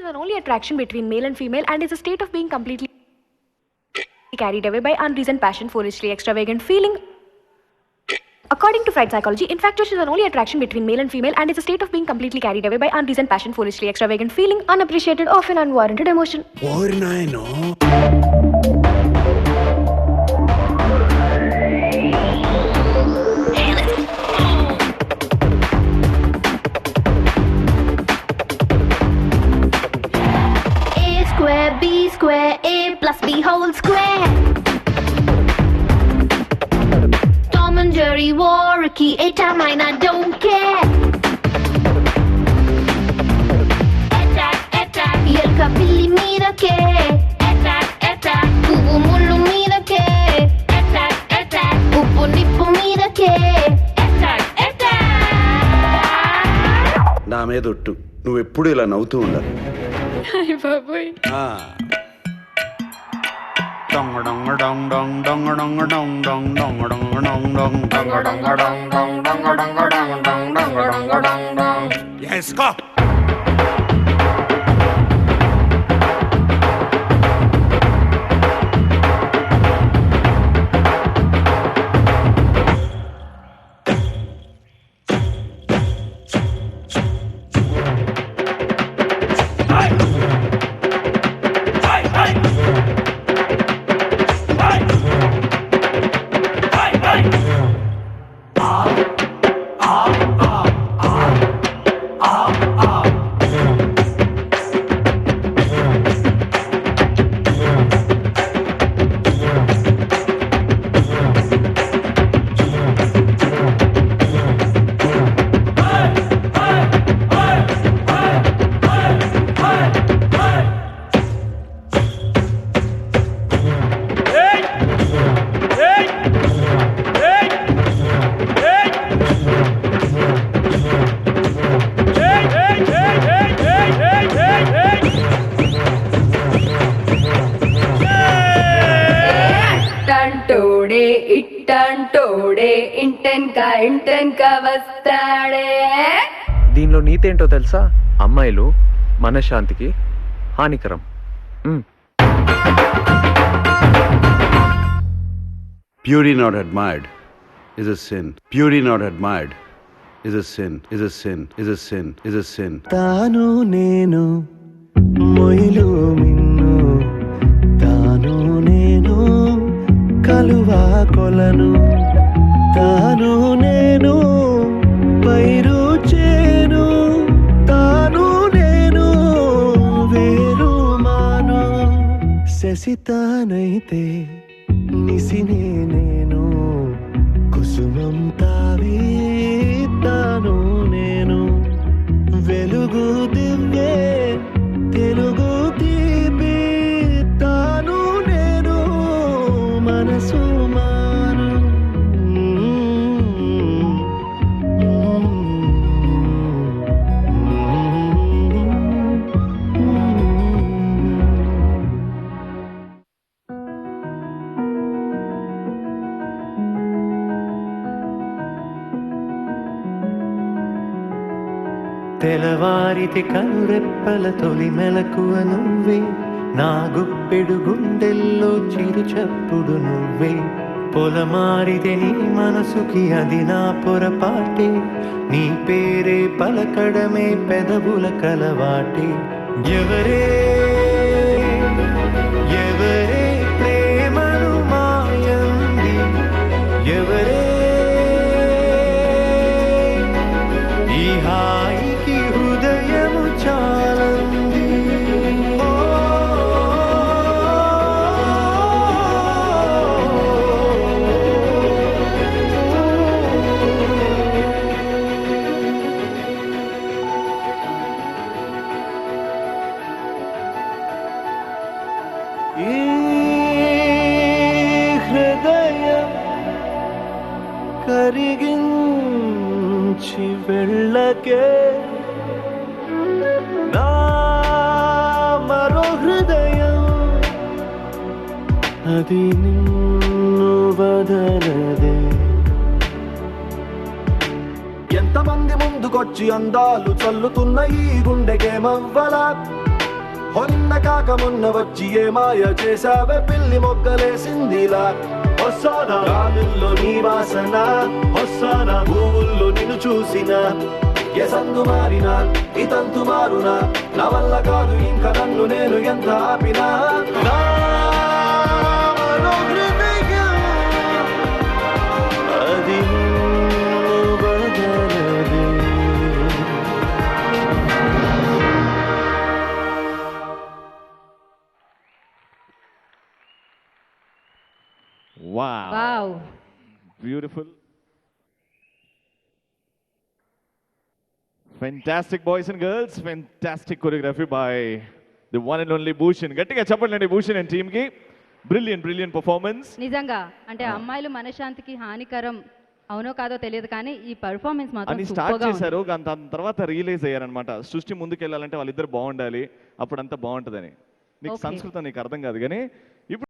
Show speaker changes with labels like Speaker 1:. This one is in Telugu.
Speaker 1: is an only attraction between male and female and is a state of being completely carried away by unreasoned passion, foolishly extravagant feeling. According to Freud psychology, infatuation is an only attraction between male and female and is a state of being completely carried away by unreasoned passion, foolishly extravagant feeling, unappreciated, often unwarranted emotion.
Speaker 2: A square, B square, A plus B whole square. Tom and Jerry wore a key, a time mine, I don't care. Attack, attack, yelka billy meedake. Attack, attack, puvu mullu meedake. Attack, attack, uppu nippu meedake. Attack, attack.
Speaker 3: నా మీదొట్టు నువ్వెప్పుడు ఇలా నవ్వుతూ ఉండాలి.
Speaker 1: బాబోయ్
Speaker 3: Yes, go.
Speaker 4: ఇట్టంటోడే ఇట్టంటోడే ఇంటెన్కా వస్తాడే.
Speaker 5: దీనిలో నీతేంటో తెలుసా? అమ్మాయిలు మనశ్శాంతికి హానికరం.
Speaker 3: Beauty not admired is a sin. Beauty not admired is a sin. Is a sin. Is a sin. Is a sin.
Speaker 6: తాను నేను మొయిలు మిన్ను తాను నేను కలువా కొలను తాను నేను పైరు చేను తాను నేను వేరు మాను శశితానైతే నిసినే నేను కుసుమం తావి తాను నేను వెలుగు దివ్యే తెలుగు తీపి తాను నేను మనసు మాను తెలవారితే కనురెప్పల తొలి మెలకువ నువ్వే నా గుప్పెడు గుండెల్లో చిరు చప్పుడు నువ్వే పొలమారితే నీ మనసుకి అది నా పొరపాటే నీ పేరే పలకడమే పెదవుల కలవాటే ఎవరే ఎవరే ప్రేమను మాయంది ఎవరే ఈ హాయికి హృదయము చాలంది ఈ హృదయం కరిగించి వెళ్ళకే నా మరో హృదయం అది నిన్ను వదలదే
Speaker 7: ఎంతమంది ముందుకొచ్చి అందాలు చల్లుతున్న ఈ గుండెకేమవ్వలా
Speaker 6: మొన్న కాక మొన్న వచ్చి ఏ మాయ చేసావే పిల్లి మొగ్గలేసిందిలా వస్తానా గాలుల్లో నీ వాసన వస్తానా పువ్వుల్లో నిన్ను చూసిన ఏ సందు మారినా ఈ తంతు మారునా నా వల్ల కాదు ఇంకా నన్ను నేను ఎంత ఆపినా నా మనోహృదయం అది నిన్ను వదలదే.
Speaker 7: Wow.
Speaker 4: Wow
Speaker 7: Beautiful. Fantastic boys and girls. Fantastic choreography by the one and only Bhushan. గట్టిగా చెప్పండి భూషణ్ అండ్ టీమ్ కి. Brilliant performance.
Speaker 4: నిజంగా అంటే అమ్మాయిలు మనశ్శాంతికి హానికరం అవునో కాదో తెలియదు కానీ ఈ పర్ఫార్మెన్స్ మాత్రం
Speaker 7: అని
Speaker 4: సూపర్
Speaker 7: స్టార్ట్
Speaker 4: గా ఉంది.
Speaker 7: చేశారు దాని తర్వాత రియలైజ్ అయ్యారనమాట సృష్టి ముందుకు వెళ్ళాలంటే వాళ్ళిద్దరు బాగుండాలి అప్పుడంతా బాగుంటుందని. నీకు
Speaker 4: Okay.
Speaker 7: సంస్కృతం నీకు అర్థం కాదు కానీ ఇప్పుడు